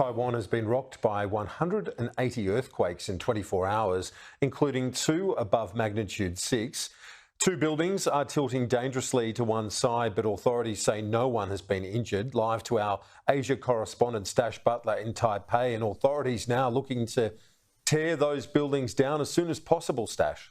Taiwan has been rocked by 180 earthquakes in 24 hours, including 2 above magnitude 6. 2 buildings are tilting dangerously to one side, but authorities say no one has been injured. Live to our Asia correspondent Stash Butler in Taipei, and authorities now looking to tear those buildings down as soon as possible, Stash.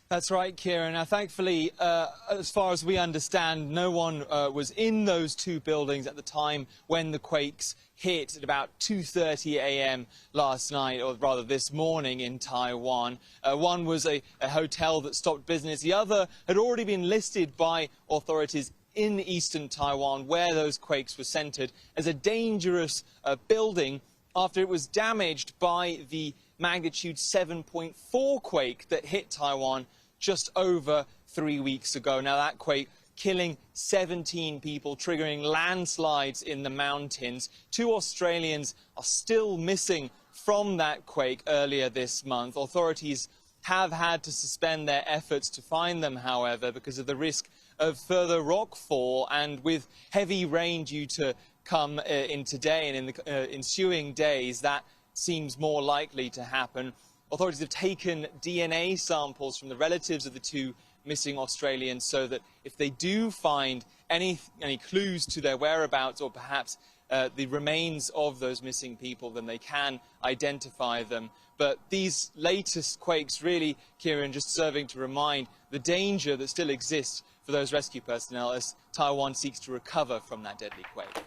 That's right, Kieran. Now, thankfully, as far as we understand, no one was in those 2 buildings at the time when the quakes hit at about 2:30 a.m. last night, or rather this morning in Taiwan. One was a hotel that stopped business. The other had already been listed by authorities in eastern Taiwan, where those quakes were centered, as a dangerous building after it was damaged by the magnitude 7.4 quake that hit Taiwan just over 3 weeks ago. Now, that quake killing 17 people, triggering landslides in the mountains. 2 Australians are still missing from that quake earlier this month. Authorities have had to suspend their efforts to find them, however, because of the risk of further rockfall, and with heavy rain due to come in today and in the ensuing days, that seems more likely to happen. Authorities have taken DNA samples from the relatives of the 2 missing Australians, so that if they do find any clues to their whereabouts, or perhaps the remains of those missing people, then they can identify them. But these latest quakes really, Kieran, just serving to remind the danger that still exists for those rescue personnel as Taiwan seeks to recover from that deadly quake.